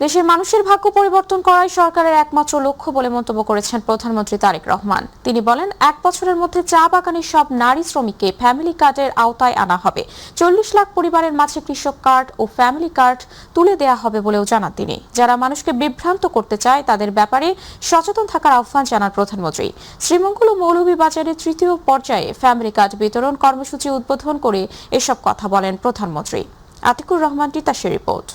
দেশের মানুষের ভাগ্য পরিবর্তন করাই সরকারের একমাত্র লক্ষ্য বলে মন্তব্য করেছেন প্রধানমন্ত্রী তারেক রহমান। তিনি বলেন, ১ বছরের মধ্যে চা বাগানের সব নারী শ্রমিককে ফ্যামিলি কার্ডের আওতায় আনা হবে। ৪০ লাখ পরিবারের মাঝে কৃষক কার্ড ও ফ্যামিলি কার্ড তুলে দেয়া হবে বলেও জানান তিনি। যারা মানুষকে বিভ্রান্ত করতে চায় তাদের ব্যাপারে সচেতন থাকার আহ্বান জানান প্রধানমন্ত্রী। শ্রীমঙ্গল ও মৌলভীবাজারের ৩য় পর্যায়ে ফ্যামিলি কার্ড বিতরণ কর্মসূচি উদ্বোধন করে এসব কথা বলেন প্রধানমন্ত্রী। আতিকুর রহমান তিতাসের রিপোর্ট।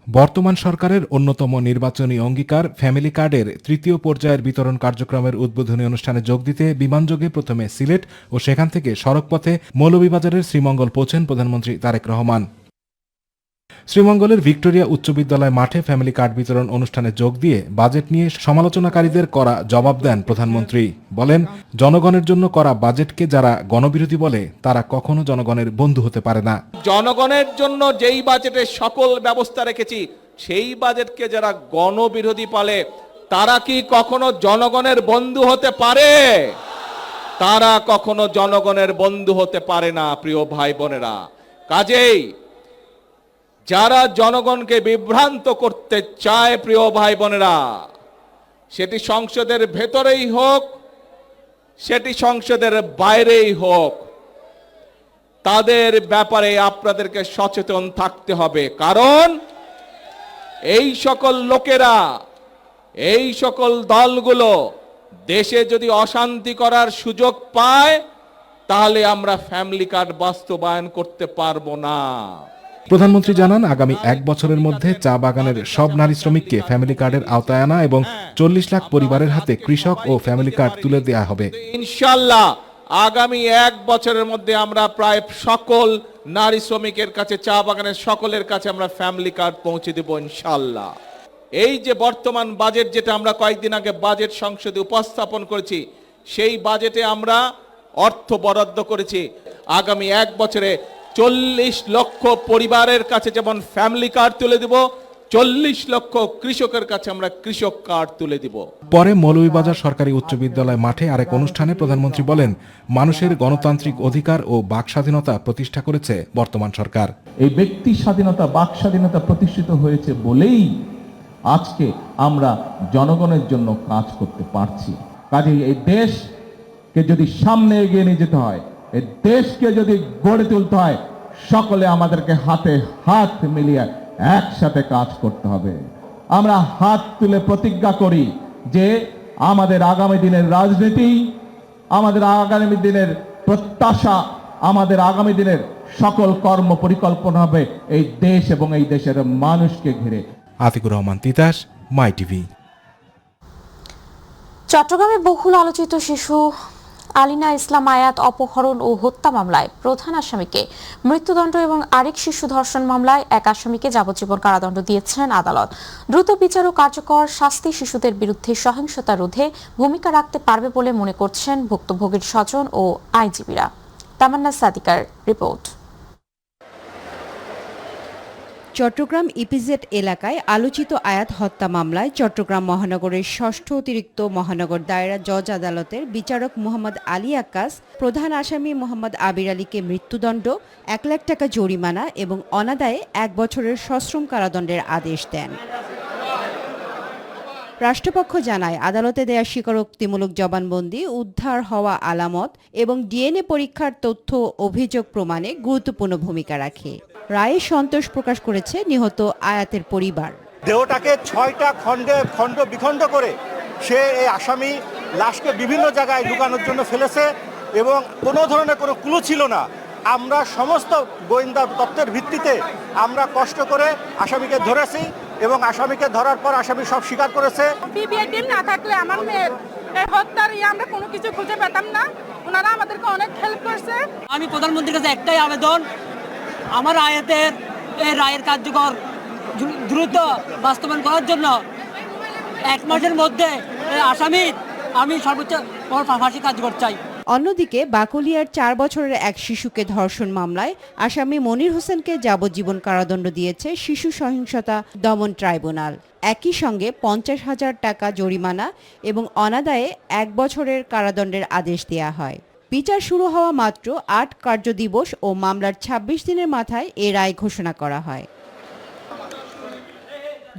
বর্তমান সরকারের অন্যতম নির্বাচনী অঙ্গীকার ফ্যামিলি কার্ডের ৩য় পর্যায়ের বিতরণ কার্যক্রমের উদ্বোধনী অনুষ্ঠানে যোগ দিতে বিমানযোগে প্রথমে সিলেট ও সেখান থেকে সড়কপথে মৌলভীবাজারের শ্রীমঙ্গল পৌঁছেন প্রধানমন্ত্রী তারেক রহমান। শ্রীমঙ্গলের ভিক্টোরিয়া উচ্চ বিদ্যালয় মাঠে ফ্যামিলি কার্ড বিতরণ অনুষ্ঠানে যোগ দিয়ে বাজেট নিয়ে সমালোচনাকারীদের করা জবাব দেন প্রধানমন্ত্রী। বলেন, জনগণের জন্য করা বাজেটকে যারা গণবিরোধী বলে তারা কখনো জনগণের বন্ধু হতে পারে না। জনগণের জন্য যেই বাজেটে সকল ব্যবস্থা রেখেছি সেই বাজেটকে যারা গণবিরোধী বলে তারা কি কখনো জনগণের বন্ধু হতে পারে? তারা কখনো জনগণের বন্ধু হতে পারে না। প্রিয় ভাই বোনেরা, কাজেই যারা জনগণকে বিভ্রান্ত করতে চায়, প্রিয় ভাই বোনেরা, সেটি সংসদের ভেতরেই হোক সেটি সংসদের বাইরেই হোক, তাদের ব্যাপারে আপনাদেরকে সচেতন থাকতে হবে। কারণ এই সকল লোকেরা, এই সকল দলগুলো দেশে যদি অশান্তি করার সুযোগ পায় তাহলে আমরা ফ্যামিলি কার্ড বাস্তবায়ন করতে পারবো না। প্রধানমন্ত্রী জানান, আগামী ১ বছরের মধ্যে চা বাগানের সব নারী শ্রমিককে ফ্যামিলি কার্ডের আওতায় আনা এবং ৪০ লাখ পরিবারের হাতে কৃষক ও ফ্যামিলি কার্ড তুলে দেয়া হবে। ইনশাআল্লাহ আগামী ১ বছরের মধ্যে আমরা প্রায় সকল নারী শ্রমিকের কাছে, চা বাগানের সকলের কাছে আমরা ফ্যামিলি কার্ড পৌঁছে দেব ইনশাআল্লাহ। এই যে বর্তমান বাজেট, যেটা আমরা কয়েকদিন আগে বাজেট সংসদে উপস্থাপন করেছি, সেই বাজেটে আমরা অর্থ বরাদ্দ করেছি আগামী ১ বছরে ৪০ লক্ষ পরিবারের কাছে যেমন ফ্যামিলি কার্ড তুলে দেব, ৪০ লক্ষ কৃষকের কাছে আমরা কৃষক কার্ড তুলে দিব। পরে মৌলভীবাজার সরকারি উচ্চ বিদ্যালয় মাঠে আরেক অনুষ্ঠানে প্রধানমন্ত্রী বলেন, মানুষের গণতান্ত্রিক অধিকার ও বাক স্বাধীনতা প্রতিষ্ঠা করেছে বর্তমান সরকার। এই ব্যক্তি স্বাধীনতা, বাক স্বাধীনতা প্রতিষ্ঠিত হয়েছে বলেই আজকে আমরা জনগণের জন্য কাজ করতে পারছি। কাজেই এই দেশকে যদি সামনে এগিয়ে নিয়ে যেতে হয়, এই দেশকে যদি গড়ে তুলতে হয়, সকলে আমাদেরকে হাতে হাত মিলিয়ে একসাথে কাজ করতে হবে। আমরা হাত তুলে প্রতিজ্ঞা করি যে আমাদের আগামী দিনের রাজনীতি, আমাদের আগামী দিনের প্রত্যাশা, আমাদের আগামী দিনের সকল কর্ম পরিকল্পনা হবে এই দেশ এবং এই দেশের মানুষকে ঘিরে। আতিকুর রহমান তিতাস, মাই টিভি। চট্টগ্রামে বহুল আলোচিত শিশু আলিনা ইসলাম আয়াত অপহরণ ও হত্যা মামলায় প্রধান আসামিকে মৃত্যুদণ্ড এবং আরেক শিশু ধর্ষণ মামলায় এক আসামিকে যাবজ্জীবন কারাদণ্ড দিয়েছেন আদালত। দ্রুত বিচার ও কার্যকর শাস্তি শিশুদের বিরুদ্ধে সহিংসতা রোধে ভূমিকা রাখতে পারবে বলে মনে করছেন ভুক্তভোগীর স্বজন ও আইনজীবীরা। তামান্না সাদিকার রিপোর্ট। চট্টগ্রাম ইপিজেড এলাকায় আলোচিত আয়াত হত্যা মামলায় চট্টগ্রাম মহানগরের ৬ষ্ঠ অতিরিক্ত মহানগর দায়রা জজ আদালতের বিচারক মোহাম্মদ আলী আক্কাস প্রধান আসামি মোহাম্মদ আবির আলীকে মৃত্যুদণ্ড, ১ লাখ টাকা জরিমানা এবং অনাদায়ে ১ বছরের সশ্রম কারাদণ্ডের আদেশ দেন। রাষ্ট্রপক্ষ জানায়, আদালতে দেয়া স্বীকারোক্তিমূলক জবানবন্দি, উদ্ধার হওয়া আলামত এবং ডিএনএ পরীক্ষার তথ্য অভিযোগ প্রমাণে গুরুত্বপূর্ণ ভূমিকা রাখে। রায়ে সন্তোষ প্রকাশ করেছে নিহত আয়াতের পরিবার। দেহটাকে ৬টা খণ্ড বিখণ্ড করে সে এই আসামি লাশকে বিভিন্ন জায়গায় লুকানোর জন্য ফেলেছে এবং কোনো ধরনের কোনো ক্লু ছিল না। আমরা সমস্ত গোয়েন্দা তথ্যের ভিত্তিতে আমরা কষ্ট করে আসামিকে ধরেছি এবং আসামিকে ধরার পর আসামি সব স্বীকার করেছে। পিবিআই টিম না থাকলে আমার মেয়ের হত্যার আমরা কোনো কিছু খুঁজে পেতাম না। ওনারা আমাদেরকে অনেক হেল্প করছে। আমি প্রধানমন্ত্রীর কাছে একটাই আবেদন, আমার আয়াতের এই রায়ের কার্যকর দ্রুত বাস্তবায়ন করার জন্য ১ মাসের মধ্যে আসামি আমি সর্বোচ্চ ফাঁসি কার্যকর চাই। অন্যদিকে বাকলিয়ার ৪ বছরের এক শিশুকে ধর্ষণ মামলায় আসামি মনির হোসেনকে যাবজ্জীবন কারাদণ্ড দিয়েছে শিশু সহিংসতা দমন ট্রাইব্যুনাল। একই সঙ্গে ৫০,০০০ টাকা জরিমানা এবং অনাদায়ে ১ বছরের কারাদণ্ডের আদেশ দেয়া হয়। বিচার শুরু হওয়া মাত্র ৮ কার্যদিবস ও মামলার ২৬ দিনের মাথায় এ রায় ঘোষণা করা হয়।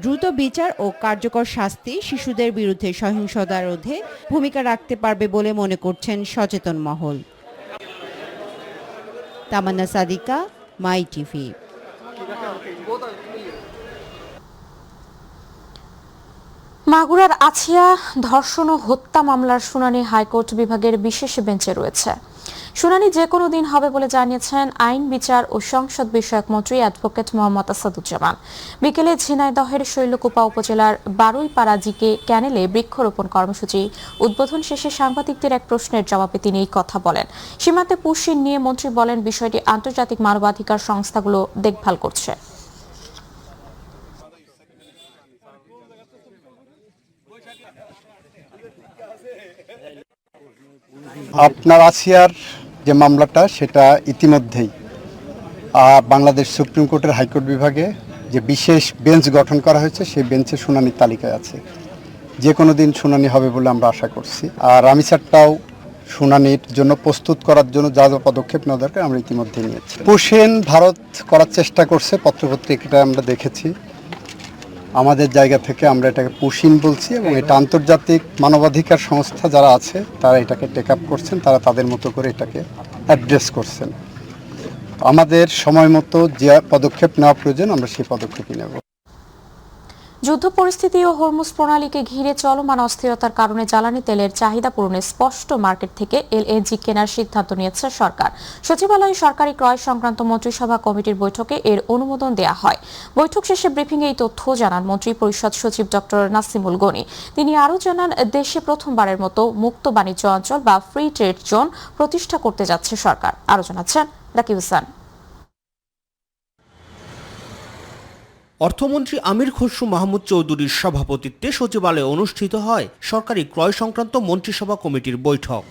দ্রুত বিচার ও কার্যকর শাস্তি শিশুদের বিরুদ্ধে সহিংসতা রোধে ভূমিকা রাখতে পারবে বলে মনে করছেন সচেতন মহল। তামান্না সাদিকা, মাই টিভি। মাগুরার আছিয়া ধর্ষণ ও হত্যা মামলার শুনানি হাইকোর্ট বিভাগের বিশেষ বেঞ্চে রয়েছে। শুনানি যে কোনো দিন হবে বলে জানিয়েছেন আইন, বিচার ও সংসদ বিষয়ক মন্ত্রী অ্যাডভোকেট মোহাম্মদ আসাদুজ্জামান। বিকেলে ঝিনাইদহের শৈলকুপা উপজেলার বারুইপাড়া জিকে ক্যানেলে বৃক্ষরোপণ কর্মসূচি উদ্বোধন শেষে সাংবাদিকদের এক প্রশ্নের জবাবে তিনি এই কথা বলেন। সীমান্তে পুশিন নিয়ে মন্ত্রী বলেন, বিষয়টি আন্তর্জাতিক মানবাধিকার সংস্থাগুলো দেখভাল করছে। আপনার আসিয়ার যে মামলাটা সেটা ইতিমধ্যেই বাংলাদেশ সুপ্রিম কোর্টের হাইকোর্ট বিভাগে যে বিশেষ বেঞ্চ গঠন করা হয়েছে সেই বেঞ্চের শুনানির তালিকায় আছে। যে কোনো দিন শুনানি হবে বলে আমরা আশা করছি। আর রামিসারটাও শুনানির জন্য প্রস্তুত করার জন্য যা যা পদক্ষেপ নেওয়া দরকার আমরা ইতিমধ্যেই নিয়েছি। পুশিন ভারত করার চেষ্টা করছে, পত্রপত্রিকাটা আমরা দেখেছি। আমাদের জায়গা থেকে আমরা এটাকে পুশিন বলছি এবং এটা আন্তর্জাতিক মানবাধিকার সংস্থা যারা আছে তারা এটাকে টেক আপ করছেন, তারা তাদের মতো করে এটাকে অ্যাড্রেস করছেন। আমাদের সময় মতো যে পদক্ষেপ নেওয়া প্রয়োজন আমরা সেই পদক্ষেপই নেব। যুদ্ধ পরিস্থিতি ও হরমুজ প্রণালীকে ঘিরে চলমান অস্থিরতার কারণে জ্বালানি তেলের চাহিদা পূরণে স্পষ্ট মার্কেট থেকে এলএনজি কেনার সিদ্ধান্ত নিয়েছে সরকার। সচিবালয়ে সরকারি ক্রয় সংক্রান্ত মন্ত্রিসভা কমিটির বৈঠকে এর অনুমোদন দেওয়া হয়। বৈঠক শেষে ব্রিফিংয়ে এই তথ্য জানান মন্ত্রী পরিষদ সচিব ডক্টর নাসিমুল গনি। তিনি আরও জানান, দেশে প্রথমবারের মতো মুক্ত বাণিজ্য অঞ্চল বা ফ্রি ট্রেড জোন প্রতিষ্ঠা করতে যাচ্ছে সরকার। আরও জানাচ্ছেন রাকিব হাসান। অর্থমন্ত্রী আমির খসরু মাহমুদ চৌধুরীর সভাপতিত্বে সচিবালয়ে অনুষ্ঠিত হয় সরকারি ক্রয় সংক্রান্ত মন্ত্রিসভা কমিটির বৈঠক।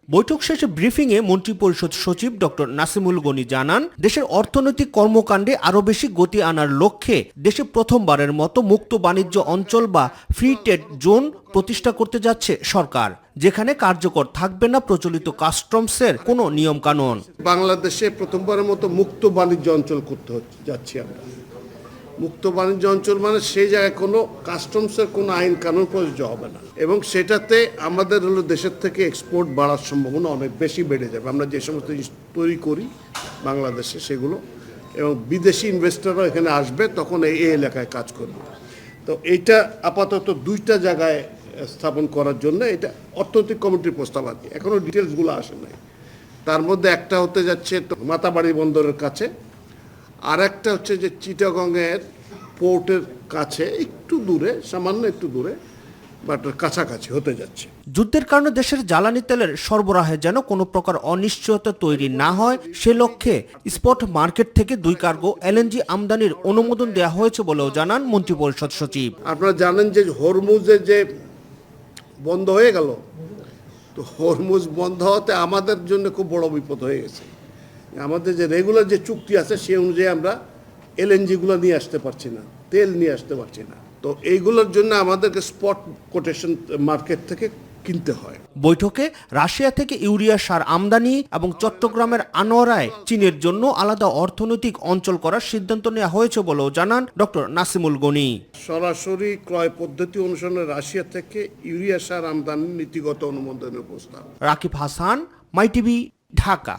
বৈঠক শেষে ব্রিফিংয়ে মন্ত্রিপরিষদ সচিব ডক্টর নাসিমুল গনি জানান, দেশের অর্থনৈতিক কর্মকাণ্ডে আরও বেশি গতি আনার লক্ষ্যে দেশে প্রথমবারের মতো মুক্ত বাণিজ্য অঞ্চল বা ফ্রি ট্রেড জোন প্রতিষ্ঠা করতে যাচ্ছে সরকার, যেখানে কার্যকর থাকবে না প্রচলিত কাস্টমসের কোনো নিয়ম কানুন। বাংলাদেশে প্রথমবারের মতো মুক্ত বাণিজ্য অঞ্চল করতে যাচ্ছি আমরা। মুক্ত বাণিজ্য অঞ্চল মানে সেই জায়গায় কোনো কাস্টমসের কোনো আইন কানুন প্রযোজ্য হবে না এবং সেটাতে আমাদের হলো দেশের থেকে এক্সপোর্ট বাড়ার সম্ভাবনা অনেক বেশি বেড়ে যাবে। আমরা যে সমস্ত জিনিস তৈরি করি বাংলাদেশে সেগুলো, এবং বিদেশি ইনভেস্টররা এখানে আসবে তখন এই এলাকায় কাজ করবে। তো এইটা আপাতত দুইটা জায়গায় স্থাপন করার জন্য এটা অর্থনৈতিক কমিটির প্রস্তাব আছে, এখনও ডিটেলসগুলো আসে নাই। তার মধ্যে একটা হতে যাচ্ছে মাতাবাড়ি বন্দরের কাছে, আর একটা হচ্ছে যে চিটাগংয়ের পোর্টের কাছে, একটু দূরে, সামান্য একটু দূরে, বাট কাছাকাছি হতে যাচ্ছে। যুদ্ধের কারণে দেশের জ্বালানি তেলের সরবরাহে যেন কোনো প্রকার অনিশ্চয়তা তৈরি না হয় সে লক্ষ্যে স্পট মার্কেট থেকে 2 কার্গো এলএনজি আমদানির অনুমোদন দেওয়া হয়েছে বলেও জানান মন্ত্রিপরিষদ সচিব। আপনারা জানেন যে হরমুজে যে বন্ধ হয়ে গেল, তো হরমুজ বন্ধ হতে আমাদের জন্য খুব বড় বিপদ হয়ে গেছে। আমাদের যে রেগুলার যে চুক্তি আছে সেই অনুযায়ী আমরা এলএনজিগুলো নিয়ে আসতে পারছি না, তেল নিয়ে আসতে পারছি না। তো এইগুলোর জন্য আমাদেরকে স্পট কোটেশন মার্কেট থেকে কিনতে হয়। বৈঠকে রাশিয়া থেকে ইউরিয়া সার আমদানি এবং চট্টগ্রামের আনোয়ারায় চীনের জন্য আলাদা অর্থনৈতিক অঞ্চল করার সিদ্ধান্ত নেওয়া হয়েছে বলেও জানান ডক্টর নাসিমুল গনি। সরাসরি ক্রয় পদ্ধতি অনুসরণে রাশিয়া থেকে ইউরিয়া সার আমদানির নীতিগত অনুমোদনের প্রস্তাব। রাকিব হাসান, মাই টিভি, ঢাকা।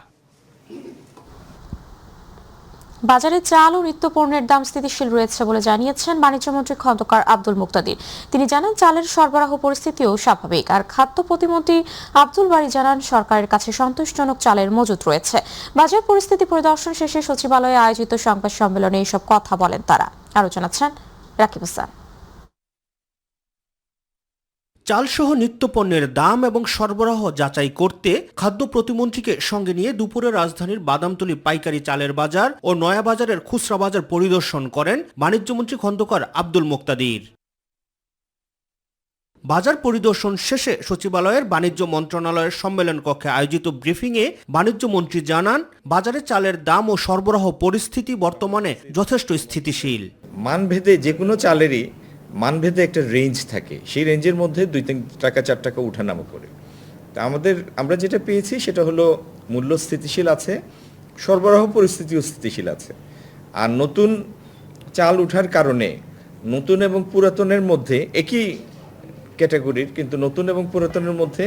বাজারে চাল ও নিত্যপণ্যের দাম স্থিতিশীল রয়েছে বলে জানিয়েছেন বাণিজ্যমন্ত্রী খন্দকার আব্দুল মুক্তাদির। তিনি জানান, চালের সরবরাহ পরিস্থিতিও স্বাভাবিক। আর খাদ্য প্রতিমন্ত্রী আব্দুল বারী জানান, সরকারের কাছে সন্তোষজনক চালের মজুত রয়েছে। বাজার পরিস্থিতি পরিদর্শন শেষে সচিবালয়ে আয়োজিত সংবাদ সম্মেলনে এইসব কথা বলেন তারা। আরও জানাচ্ছেন রাকিব হাসান। চালসহ নিত্যপণ্যের দাম এবং সরবরাহ যাচাই করতে খাদ্য প্রতিমন্ত্রীকে সঙ্গে নিয়ে দুপুরে রাজধানীর বাদামতলী পাইকারি চালের বাজার ও নয়া বাজারের খুচরা বাজার পরিদর্শন করেন বাণিজ্যমন্ত্রী খন্দকার আব্দুল মুক্তাদির। বাজার পরিদর্শন শেষে সচিবালয়ের বাণিজ্য মন্ত্রণালয়ের সম্মেলন কক্ষে আয়োজিত ব্রিফিংয়ে বাণিজ্যমন্ত্রী জানান, বাজারে চালের দাম ও সরবরাহ পরিস্থিতি বর্তমানে যথেষ্ট স্থিতিশীল। মানভেদে যে কোনো চালেরই মানভেদে একটা রেঞ্জ থাকে, সেই রেঞ্জের মধ্যে 2-3 টাকা 4 টাকা উঠানামা করে। তা আমরা যেটা পেয়েছি সেটা হলো মূল্য স্থিতিশীল আছে, সরবরাহ পরিস্থিতিও স্থিতিশীল আছে। আর নতুন চাল উঠার কারণে নতুন এবং পুরাতনের মধ্যে একই ক্যাটাগরির কিন্তু নতুন এবং পুরাতনের মধ্যে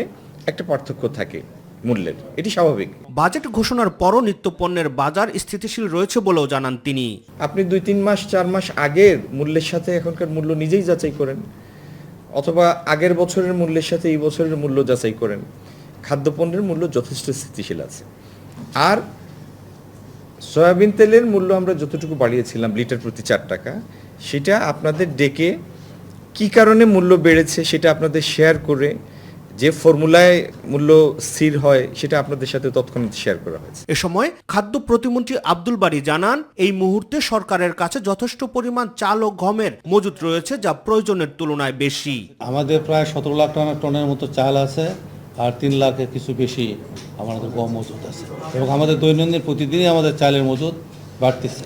একটা পার্থক্য থাকে মূল্যের, এটি স্বাভাবিক। বাজেট ঘোষণার পরও নিত্যপণ্যের বাজার স্থিতিশীল রয়েছে বলেও জানান তিনি। আপনি 2-3 মাস 4 মাস আগের মূল্যের সাথে এখনকার মূল্য নিজেই যাচাই করেন, অথবা আগের বছরের মূল্যের সাথে এই বছরের মূল্য যাচাই করেন। খাদ্যপণ্যের মূল্য যথেষ্ট স্থিতিশীল আছে। আর সয়াবিন তেলের মূল্য আমরা যতটুকু বাড়িয়েছিলাম লিটার প্রতি 4 টাকা, সেটা আপনাদের ডেকে কি কারণে মূল্য বেড়েছে সেটা আপনাদের শেয়ার করে যে ফর্মুলায় মূল্য স্থির হয় সেটা আপনাদের সাথে তৎক্ষণাৎ শেয়ার করা হয়েছে। এ সময় খাদ্য প্রতিমন্ত্রী আব্দুল বারী জানান, এই মুহূর্তে সরকারের কাছে যথেষ্ট পরিমাণ চাল ও গমের মজুত রয়েছে, যা প্রয়োজনের তুলনায় বেশি। আমাদের প্রায় 17 লাখ টনের মতো চাল আছে, আর 3 লাখের কিছু বেশি আমাদের গম মজুত আছে, এবং আমাদের দৈনন্দিন প্রতিদিনই আমাদের চালের মজুত বাড়তেছে।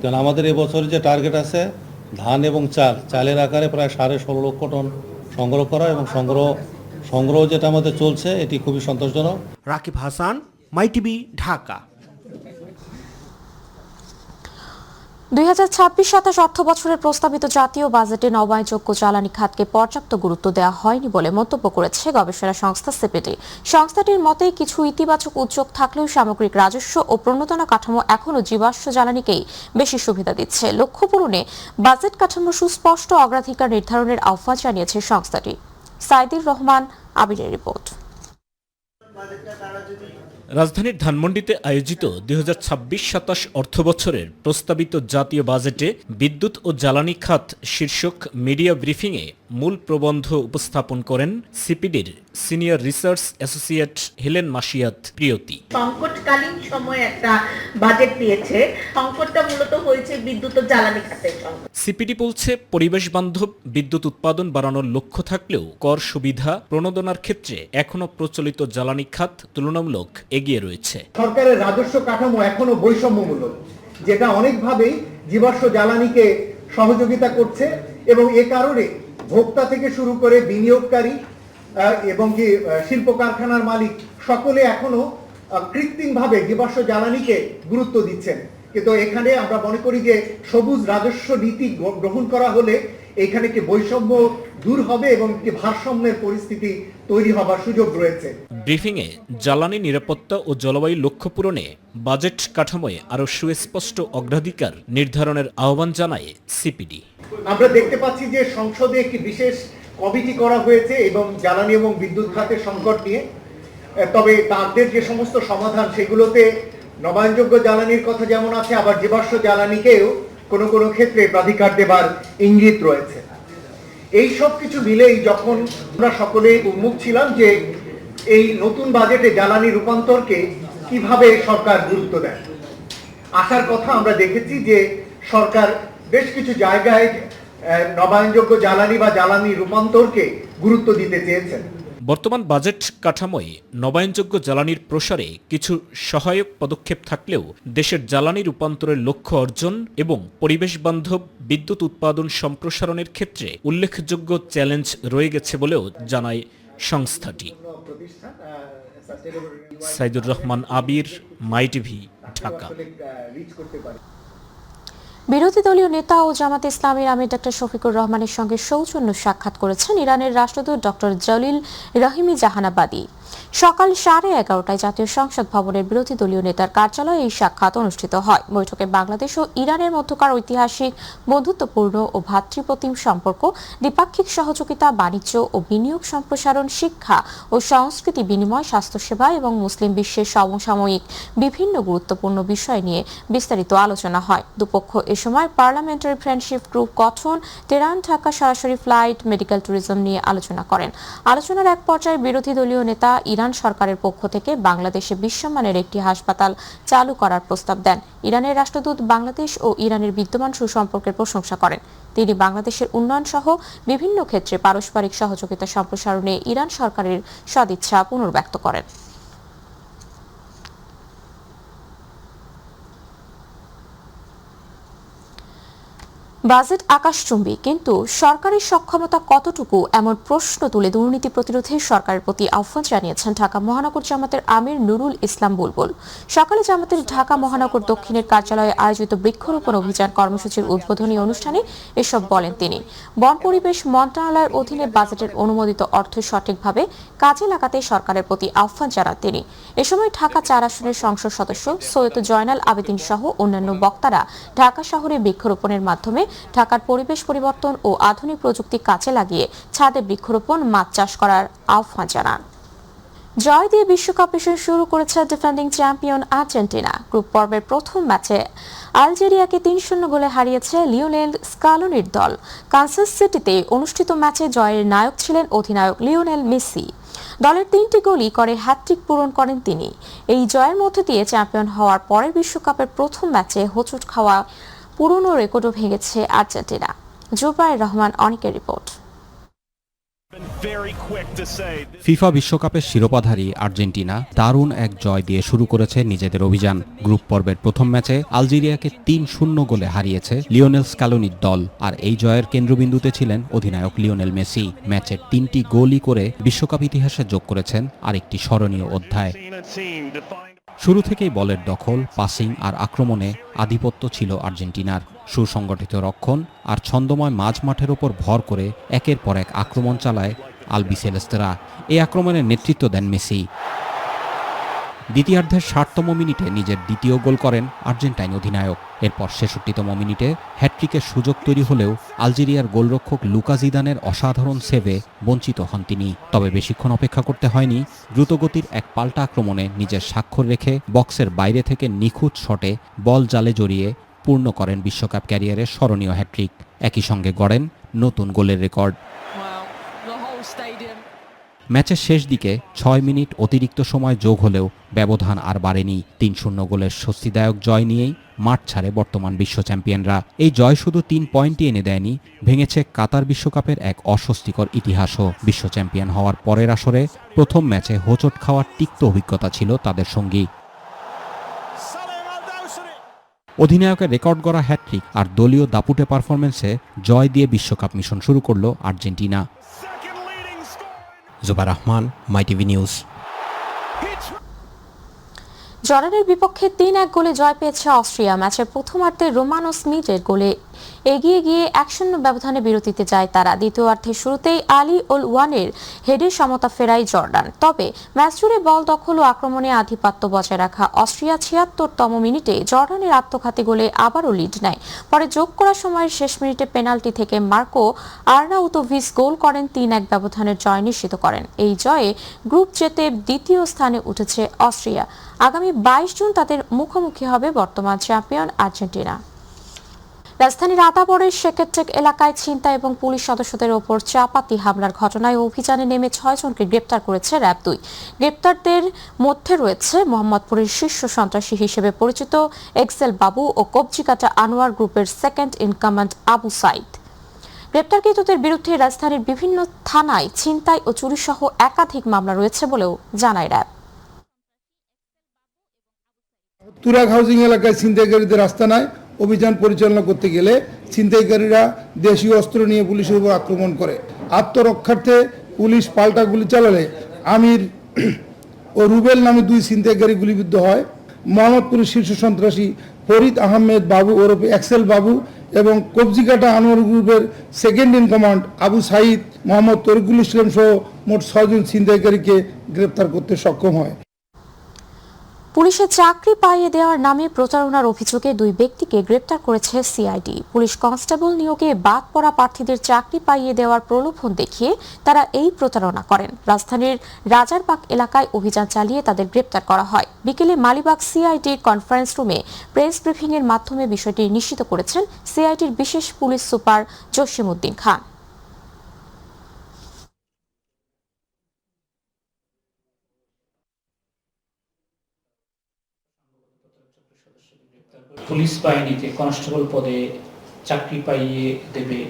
কারণ আমাদের এবছর যে টার্গেট আছে ধান এবং চালের আকারে প্রায় 16.5 লক্ষ টন সংগ্রহ করা, এবং সংগ্রহ যেটা আমাদের চলছে এটি খুবই সন্তোষজনক। রাকিব হাসান, মাই টিভি, ঢাকা। 2026-27 অর্থ বছরের প্রস্তাবিত জাতীয় বাজেটে নবায়নযোগ্য জ্বালানি খাতকে পর্যাপ্ত গুরুত্ব দেওয়া হয়নি বলে মন্তব্য করেছে গবেষণা সংস্থা সিপিডি। সংস্থাটির মতে কিছু ইতিবাচক উদ্যোগ থাকলেও সামগ্রিক রাজস্ব ও প্রণোদনা কাঠামো এখনও জীবাশ্ম জ্বালানিকেই বেশি সুবিধা দিচ্ছে। লক্ষ্য পূরণে বাজেট কাঠামো সুস্পষ্ট অগ্রাধিকার নির্ধারণের আহ্বান জানিয়েছে সংস্থাটি। সাইদুর রহমান আবিরের রিপোর্ট। রাজধানীর ধানমন্ডিতে আয়োজিত 2026-27 অর্থবছরের প্রস্তাবিত জাতীয় বাজেটে বিদ্যুৎ ও জ্বালানি খাত শীর্ষক মিডিয়া ব্রিফিংয়ে মূল প্রবন্ধ উপস্থাপন করেন সিপিডির senior research associate Helen Masiat Priyoti. সংকটকালীন সময়ে একটা বাজেট দিয়েছে, সংকটটা মূলত হয়েছে বিদ্যুৎ ও জ্বালানি খাতের সংকট। সিপিডি বলছে পরিবেশ বান্ধব বিদ্যুৎ উৎপাদন বাড়ানোর লক্ষ্য থাকলেও কর সুবিধা প্রণোদনার ক্ষেত্রে এখনো প্রচলিত জ্বালানি খাত তুলনামূলক এগিয়ে রয়েছে। সরকারের রাজস্ব কাঠামো এখনো বৈষম্যমূলক, যেটা অনেকভাবেই জীবাশ্ম জ্বালানিকে সহযোগিতা করছে, এবং এ কারণে ভোক্তা থেকে শুরু করে বিনিয়োগকারী এবং কি শিল্প কারখানার মালিক সকলে এখনো কৃত্রিমভাবে জীবাশ্ম জ্বালানিকে গুরুত্ব দিচ্ছেন। কিন্তু এখানে আমরা মনে করি যে সবুজ রাজস্ব নীতি গ্রহণ করা হলে এখানে কি বৈষম্য দূর হবে এবং কি ভারসাম্যের পরিস্থিতি তৈরি হবার সুযোগ রয়েছে। ব্রিফিংয়ে জ্বালানি নিরাপত্তা ও জলবায়ু লক্ষ্য পূরণে বাজেট কাঠামোয় আরও সুস্পষ্ট অগ্রাধিকার নির্ধারণের আহ্বান জানায় সিপিডি। আমরা দেখতে পাচ্ছি যে সংসদে একটি বিশেষ কমিটি করা হয়েছে এবং জ্বালানি এবং বিদ্যুৎ খাতের সংকট নিয়ে, তবে তাদের যে সমস্ত সমাধান সেগুলোতে নবায়নযোগ্য জ্বালানির কথা যেমন আছে, আবার জীবাশ্ম জ্বালানিকেও কোনো কোনো ক্ষেত্রে প্রাধিকার দেবার ইঙ্গিত রয়েছে। এই সব কিছু মিলেই যখন আমরা সকলে উন্মুখ ছিলাম যে এই নতুন বাজেটে জ্বালানি রূপান্তরকে কিভাবে সরকার গুরুত্ব দেয়, আসার কথা আমরা দেখেছি যে সরকার বেশ কিছু জায়গায় নবায়নযোগ্য জ্বালানি বা জ্বালানি রূপান্তরকে গুরুত্ব দিতে চেয়েছেন। বর্তমান বাজেট কাঠামোয় নবায়নযোগ্য জ্বালানির প্রসারে কিছু সহায়ক পদক্ষেপ থাকলেও দেশের জ্বালানি রূপান্তরের লক্ষ্য অর্জন এবং পরিবেশ বান্ধব বিদ্যুৎ উৎপাদন সম্প্রসারণের ক্ষেত্রে উল্লেখযোগ্য চ্যালেঞ্জ রয়ে গেছে বলেও জানায় সংস্থাটি। সাইদুর রহমান আবির, মাই টিভি, ঢাকা। বিরোধী দলীয় নেতা ও জামাতে ইসলামীর আমির ডক্টর শফিকুর রহমানের সঙ্গে সৌজন্য সাক্ষাৎ করেছেন ইরানের রাষ্ট্রদূত ডক্টর জলিল রাহিমি জাহানাবাদী। সকাল 11:30টায় জাতীয় সংসদ ভবনের বিরোধী দলীয় নেতার কার্যালয়ে এই সাক্ষাৎ অনুষ্ঠিত হয়। বৈঠকে বাংলাদেশ ও ইরানের মধ্যকার ঐতিহাসিক বন্ধুত্বপূর্ণ ও ভ্রাতৃপ্রতিম সম্পর্ক, দ্বিপাক্ষিক সহযোগিতা, বাণিজ্য ও বিনিয়োগ সম্প্রসারণ, শিক্ষা ও সংস্কৃতি বিনিময়, স্বাস্থ্যসেবা এবং মুসলিম বিশ্বের সমসাময়িক বিভিন্ন গুরুত্বপূর্ণ বিষয় নিয়ে বিস্তারিত আলোচনা হয়। দুপক্ষ এ সময় পার্লামেন্টারি ফ্রেন্ডশিপ গ্রুপ গঠন, তেহরান ঢাকা সরাসরি ফ্লাইট, মেডিকেল ট্যুরিজম নিয়ে আলোচনা করেন। আলোচনার এক পর্যায়ে বিরোধী দলীয় নেতা ইরান সরকারের পক্ষ থেকে বাংলাদেশে বিশ্বমানের একটি হাসপাতাল চালু করার প্রস্তাব দেন। ইরানের রাষ্ট্রদূত বাংলাদেশ ও ইরানের বিদ্যমান সুসম্পর্কের প্রশংসা করেন। তিনি বাংলাদেশের উন্নয়ন সহ বিভিন্ন ক্ষেত্রে পারস্পরিক সহযোগিতা সম্প্রসারণে ইরান সরকারের সদিচ্ছা পুনর্ব্যক্ত করেন। বাজেট আকাশচুম্বী, কিন্তু সরকারের সক্ষমতা কতটুকু এমন প্রশ্ন তুলে দুর্নীতি প্রতিরোধে সরকারের প্রতি আহ্বান জানিয়েছেন ঢাকা মহানগর জামাতের আমির নুরুল ইসলাম বুলবুল। সকালে জামাতের ঢাকা মহানগর দক্ষিণের কার্যালয়ে আয়োজিত বৃক্ষরোপণ অভিযান কর্মসূচির উদ্বোধনী অনুষ্ঠানে এসব বলেন তিনি। বন পরিবেশ মন্ত্রণালয়ের অধীনে বাজেটের অনুমোদিত অর্থ সঠিকভাবে কাজে লাগাতে সরকারের প্রতি আহ্বান জানান তিনি। এ সময় ঢাকা 4 আসনের সংসদ সদস্য সৈয়দ জয়নাল আবেদিন সহ অন্যান্য বক্তারা ঢাকা শহরে বৃক্ষরোপণের মাধ্যমে ঢাকার পরিবেশ পরিবর্তন ও আধুনিক প্রযুক্তি কাজে লাগিয়ে ছাদে বৃক্ষরোপণ, মাছ চাষ করার আহ্বান জানান। জয় দিয়ে বিশ্বকাপ মিশন শুরু করেছে ডিফেন্ডিং চ্যাম্পিয়ন আর্জেন্টিনা। গ্রুপ পর্বের প্রথম ম্যাচে আলজেরিয়াকে 3-0 গোলে হারিয়েছে লিওনেল স্কালোনির দল। কানসাস সিটিতে অনুষ্ঠিত ম্যাচে জয়ের নায়ক ছিলেন অধিনায়ক লিওনেল মেসি। দলের 3টি গোলই করে হ্যাটট্রিক পূরণ করেন তিনি। এই জয়ের মধ্যে দিয়ে চ্যাম্পিয়ন হওয়ার পরের বিশ্বকাপের প্রথম ম্যাচে হোঁচট খাওয়া পুরনো রেকর্ডও ভেঙেছে আর্জেন্টিনা। জুবাইর রহমান অনিকের রিপোর্ট। ফিফা বিশ্বকাপের শিরোপাধারী আর্জেন্টিনা দারুণ এক জয় দিয়ে শুরু করেছে নিজেদের অভিযান। গ্রুপ পর্বের প্রথম ম্যাচে আলজেরিয়াকে 3-0 গোলে হারিয়েছে লিওনেল স্কালোনির দল, আর এই জয়ের কেন্দ্রবিন্দুতে ছিলেন অধিনায়ক লিওনেল মেসি। ম্যাচের 3টি গোলই করে বিশ্বকাপ ইতিহাসে যোগ করেছেন আরেকটি স্মরণীয় অধ্যায়। শুরু থেকেই বলের দখল, পাসিং আর আক্রমণে আধিপত্য ছিল আর্জেন্টিনার। সুসংগঠিত রক্ষণ আর ছন্দময় মাঝমাঠের ওপর ভর করে একের পর এক আক্রমণ চালায় আলবিসেলেস্তেরা। এই আক্রমণের নেতৃত্ব দেন মেসি। দ্বিতীয়ার্ধের 60তম মিনিটে নিজের দ্বিতীয় গোল করেন আর্জেন্টাইন অধিনায়ক। এরপর 66তম মিনিটে হ্যাটট্রিকের সুযোগ তৈরি হলেও আলজেরিয়ার গোলরক্ষক লুকা জিদানের অসাধারণ সেভে বঞ্চিত হন তিনি। তবে বেশিক্ষণ অপেক্ষা করতে হয়নি। দ্রুতগতির এক পাল্টা আক্রমণে নিজের স্বাক্ষর রেখে বক্সের বাইরে থেকে নিখুঁত শটে বল জালে জড়িয়ে পূর্ণ করেন বিশ্বকাপ ক্যারিয়ারের স্মরণীয় হ্যাটট্রিক। একই সঙ্গে গড়েন নতুন গোলের রেকর্ড। ম্যাচের শেষ দিকে 6 মিনিট অতিরিক্ত সময় যোগ হলেও ব্যবধান আর বাড়েনি। 3-0 গোলের স্বস্তিদায়ক জয় নিয়েই মাঠ ছাড়ে বর্তমান বিশ্ব চ্যাম্পিয়নরা। এই জয় শুধু 3 পয়েন্টই এনে দেয়নি, ভেঙেছে কাতার বিশ্বকাপের এক অস্বস্তিকর ইতিহাসও। বিশ্ব চ্যাম্পিয়ন হওয়ার পরের আসরে প্রথম ম্যাচে হোঁচট খাওয়ার তিক্ত অভিজ্ঞতা ছিল তাদের সঙ্গী। অধিনায়কের রেকর্ড গড়া হ্যাটট্রিক আর দলীয় দাপুটে পারফরমেন্সে জয় দিয়ে বিশ্বকাপ মিশন শুরু করল আর্জেন্টিনা। জুবাইর রহমান, মাই টিভি নিউজ। জর্ডানের বিপক্ষে 3-1 গোলে জয় পেয়েছে অস্ট্রিয়া। ম্যাচের প্রথমার্ধে রোমানো স্মিথের গোলে এগিয়ে গিয়ে 1-0 ব্যবধানে বিরতিতে যায় তারা। দ্বিতীয়ার্ধে শুরুতেই আলী ওল ওয়ানের হেডে সমতা ফেরায় জর্ডান। তবে ম্যাচ জুড়ে বল দখল ও আক্রমণে আধিপত্য বজায় রাখা অস্ট্রিয়া 76তম মিনিটে জর্ডানের আত্মঘাতী গোলে আবারও লিড নেয়। পরে যোগ করা সময়ের শেষ মিনিটে পেনাল্টি থেকে মার্কো আর্নাউতোভিচ গোল করেন 3-1 ব্যবধানের জয় নিশ্চিত করেন। এই জয়ে গ্রুপ জেতে দ্বিতীয় স্থানে উঠেছে অস্ট্রিয়া। আগামী 22 জুন তাদের মুখোমুখি হবে বর্তমান চ্যাম্পিয়ন আর্জেন্টিনা। রাজধানীর আতাবরের শেকেরটেক এলাকায় ছিনতাই এবং পুলিশ সদস্যদের ওপর চাপাতি হামলার ঘটনায় অভিযানে নেমে 6 জনকে গ্রেপ্তার করেছে র্যাব 2। গ্রেপ্তারদের মধ্যে রয়েছে মোহাম্মদপুরের শীর্ষ সন্ত্রাসী হিসেবে পরিচিত এক্সেল বাবু ও কবজিকাটা আনোয়ার গ্রুপের second in command Abu Saeed. গ্রেপ্তারকৃতদের বিরুদ্ধে রাজধানীর বিভিন্ন থানায় ছিনতাই ও চুরি সহ একাধিক মামলা রয়েছে বলেও জানায় র্যাব। তুরাগ হাউজিং এলাকায় ছিনতাইকারীদের আস্তানায় অভিযান পরিচালনা করতে গেলে ছিনতাইকারীরা দেশীয় অস্ত্র নিয়ে পুলিশের উপর আক্রমণ করে। আত্মরক্ষার্থে পুলিশ পাল্টা গুলি চালালে আমির ও রুবেল নামে 2 ছিনতাইকারী গুলিবিদ্ধ হয়। মোহাম্মদপুরের শীর্ষ সন্ত্রাসী ফরিদ আহমেদ বাবু ওরফে এক্সেল বাবু এবং কবজিকাটা আনোয়ার গ্রুপের second in command Abu Saeed Mohammad Tarikul Islam সহ মোট 6 জন ছিনতাইকারীকে গ্রেপ্তার করতে সক্ষম হয়। পুলিশের চাকরি পাইয়ে দেওয়ার নামে প্রতারণার অভিযোগে 2 ব্যক্তিকে গ্রেপ্তার করেছে সিআইডি। পুলিশ কনস্টেবল নিয়োগে বাদ পড়া প্রার্থীদের চাকরি পাইয়ে দেওয়ার প্রলোভন দেখিয়ে তারা এই প্রতারণা করেন। রাজধানীর রাজারবাগ এলাকায় অভিযান চালিয়ে তাদের গ্রেপ্তার করা হয়। বিকেলে মালিবাগ সিআইডির কনফারেন্স রুমে প্রেস ব্রিফিং এর মাধ্যমে বিষয়টি নিশ্চিত করেছেন সিআইডির বিশেষ পুলিশ সুপার জসিমউদ্দিন খান। পুলিশ বাহিনীতে কনস্টেবল পদে চাকরি পাইয়ে দেবে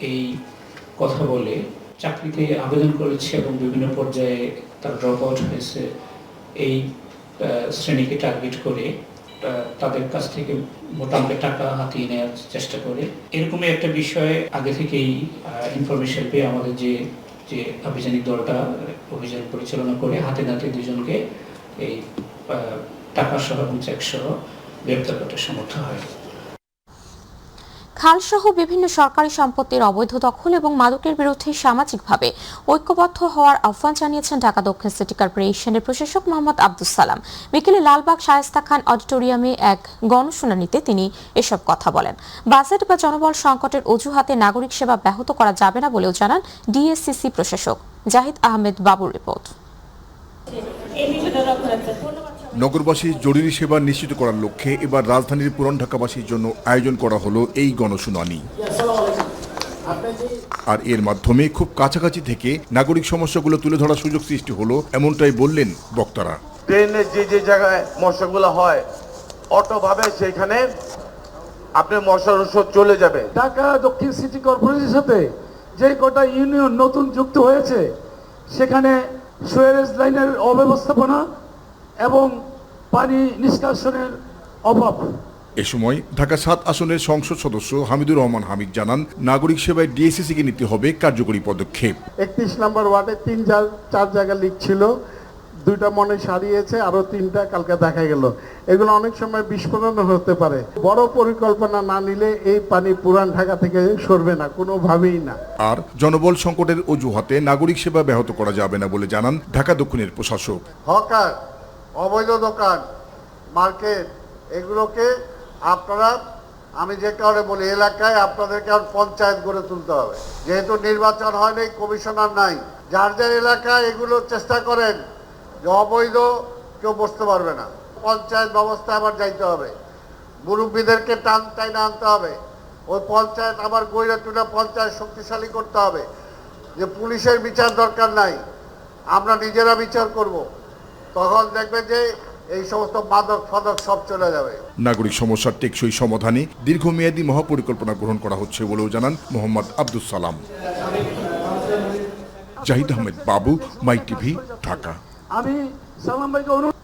এই কথা বলে চাকরিতে আবেদন করেছে এবং বিভিন্ন পর্যায়ে তার ড্রপ আউট হয়েছে। এই শ্রেণীকে টার্গেট করে তাদের কাছ থেকে মোটামুটি টাকা হাতিয়ে নেওয়ার চেষ্টা করে। এরকমই একটা বিষয়ে আগে থেকেই ইনফরমেশন পেয়ে আমাদের যে আভিযানিক দলটা অভিযান পরিচালনা করে হাতে নাতে দুজনকে এই টাকা সহ এবং চেক সহ গ্রেপ্তার করতে সমর্থ হয়। খালসহ বিভিন্ন সরকারি সম্পত্তির অবৈধ দখল এবং মাদকের বিরুদ্ধে সামাজিকভাবে ঐক্যবদ্ধ হওয়ার আহ্বান জানিয়েছেন ঢাকা দক্ষিণ সিটি কর্পোরেশনের প্রশাসক মোহাম্মদ আব্দুস সালাম। বিকেলে লালবাগ শায়েস্তা খান অডিটোরিয়ামে এক গণশুনানিতে তিনি এসব কথা বলেন। বাজেট বা জনবল সংকটের অজুহাতে নাগরিক সেবা ব্যাহত করা যাবে না বলেও জানান ডিএসসিসি প্রশাসক জাহিদ আহমেদ বাবুর রিপোর্ট। নগরবাসীর জরুরি সেবা নিশ্চিত করার লক্ষ্যে এবার রাজধানীর পুরান ঢাকাবাসীর জন্য আয়োজন করা হলো এই গণশুনানি। আর এর মাধ্যমে খুব কাছাকাছি থেকে নাগরিক সমস্যাগুলো তুলে ধরার সুযোগ সৃষ্টি হলো, এমনটাই বললেন বক্তারা। ট্রেনে যে জায়গায় মশাগুলো হয় অটোভাবে সেখানে আপনার মশার ওষুধ চলে যাবে। ঢাকা দক্ষিণ সিটি কর্পোরেশনের সাথে যে কটা ইউনিয়ন নতুন যুক্ত হয়েছে সেখানে সুয়ারেজ লাইনের অব্যবস্থাপনা এবং পানি নিষ্কাশনের অভাব। এ সময় ঢাকা ৭ আসনের সংসদ সদস্য হামিদুর রহমান হামিদ জানান, নাগরিক সেবায় ডিএসসিসিকে নিতে হবে কার্যকরী পদক্ষেপ। ৩১ নম্বর ওয়ার্ডে 4 জায়গা লিক ছিল, 2টা মনে সারিয়েছে, আরো 3টা কালকে দেখা গেল। এগুলো অনেক সময় বিস্ফোরণ হতে পারে। বড় পরিকল্পনা না নিলে এই পানি পুরান ঢাকা থেকে সরবে না, কোনোভাবেই না। আর জনবল সংকটের অজুহাতে নাগরিক সেবা ব্যাহত করা যাবে না বলে জানান ঢাকা দক্ষিণের প্রশাসক। হকার, অবৈধ দোকান, মার্কেট, এগুলোকে আপনারা, আমি যে কারণে বলি, এলাকায় আপনাদেরকে পঞ্চায়েত গড়ে তুলতে হবে। যেহেতু নির্বাচন হয়নি, কমিশনার নাই, যার যার এলাকায় এগুলো চেষ্টা করেন যে অবৈধ কেউ বসতে পারবে না। পঞ্চায়েত ব্যবস্থা আবার যাইতে হবে, মুরব্বীদেরকে টাইনে আনতে হবে। ওই পঞ্চায়েত আবার গইরা টুনা পঞ্চায়েত শক্তিশালী করতে হবে, যে পুলিশের বিচার দরকার নাই, আমরা নিজেরা বিচার করব। তখন দেখবে যে এই সমস্ত মাদক ফাদক সব চলে যাবে। নাগরিক সমস্যার টেকসই সমাধানে দীর্ঘমেয়াদী মহাপরিকল্পনা গ্রহণ করা হচ্ছে বলেও জানান মোহাম্মদ আব্দুস সালাম। জাহিদ আহমেদ বাবু, মাই টিভি, ঢাকা। আমি সালাম ভাইকে অনুরোধ।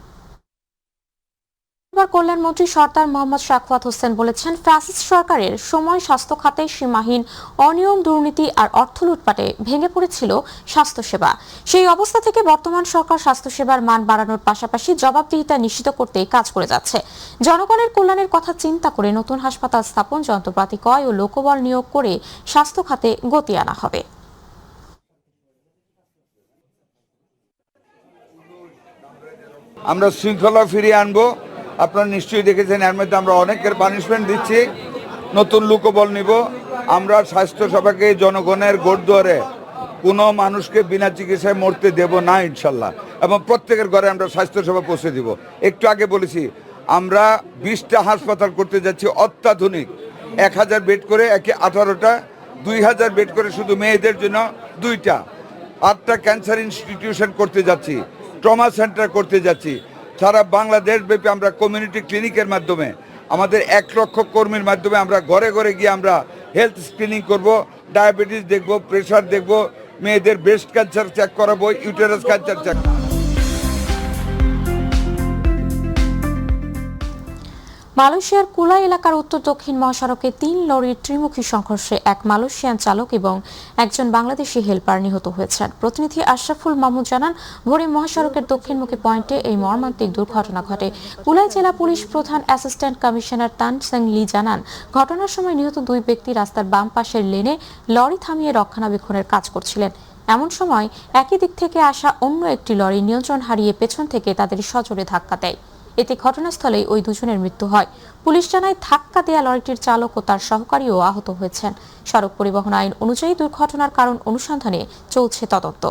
কল্যাণমন্ত্রী সরদার মোহাম্মদ শাকওয়াত হোসেন বলেছেন, ফ্যাসিস্ট সরকারের সময় স্বাস্থ্য খাতে সীমাহীন অনিয়ম, দুর্নীতি আর অর্থ লুটপাটে ভেঙে পড়েছিল স্বাস্থ্যসেবা। সেই অবস্থা থেকে বর্তমান সরকার স্বাস্থ্যসেবার মান বাড়ানোর পাশাপাশি জবাবদিহিতা নিশ্চিত করতে কাজ করে যাচ্ছে। জনগণের কল্যাণের কথা চিন্তা করে নতুন হাসপাতাল স্থাপন, যন্ত্রপাতি ক্রয় ও লোকবল নিয়োগ করে স্বাস্থ্য খাতে গতি আনা হবে। আমরা শৃঙ্খলা ফিরিয়ে আনবো। আপনারা নিশ্চয়ই দেখেছেন, এর মধ্যে আমরা অনেকের পানিশমেন্ট দিচ্ছি, নতুন লোকবল নিব। আমরা স্বাস্থ্যসেবাকে জনগণের গোড়দুয়ারে কোনো মানুষকে বিনা চিকিৎসায় মরতে দেব না ইনশাল্লাহ, এবং প্রত্যেকের ঘরে আমরা স্বাস্থ্যসেবা পৌঁছে দিব। একটু আগে বলেছি, আমরা 20টা হাসপাতাল করতে যাচ্ছি অত্যাধুনিক, 1000 বেড করে, 18টা, 2000 বেড করে শুধু মেয়েদের জন্য 2টা, 8টা ক্যান্সার ইনস্টিটিউশন করতে যাচ্ছি, ট্রমা সেন্টার করতে যাচ্ছি। সারা বাংলাদেশ ব্যাপী আমরা কমিউনিটি ক্লিনিকের মাধ্যমে, আমাদের 1 লক্ষ কর্মীর মাধ্যমে আমরা ঘরে ঘরে গিয়ে আমরা হেলথ স্ক্রিনিং করব, ডায়াবেটিস দেখব, প্রেশার দেখব, মেয়েদের ব্রেস্ট ক্যান্সার চেক করাবো, ইউটেরাস ক্যান্সার চেক। মালয়েশিয়ার কুলাই এলাকার উত্তর দক্ষিণ মহাসড়কে 3 লরির ত্রিমুখী সংঘর্ষে এক মালয়েশিয়ান চালক এবং একজন বাংলাদেশি হেলপার নিহত হয়েছেন। প্রতিনিধি আশরাফুল মাহমুদ জানান, ভোরে মহাসড়কের দক্ষিণমুখী পয়েন্টে এই মর্মান্তিক দুর্ঘটনা ঘটে। কুলাই জেলা পুলিশ প্রধান অ্যাসিস্ট্যান্ট কমিশনার তান সেং লি জানান, ঘটনার সময় নিহত 2 ব্যক্তি রাস্তার বাম পাশের লেনে লরি থামিয়ে রক্ষণাবেক্ষণের কাজ করছিলেন। এমন সময় একই দিক থেকে আসা অন্য একটি লরি নিয়ন্ত্রণ হারিয়ে পেছন থেকে তাদের সজোরে ধাক্কা দেয়। এতে ঘটনাস্থলেই ওই দুজনের মৃত্যু হয়। পুলিশ জানায়, ধাক্কা দেয়া লরিটির চালক ও তার সহকারীও আহত হয়েছেন। সড়ক পরিবহন আইন অনুযায়ী দুর্ঘটনার কারণ অনুসন্ধানে চলছে তদন্ত।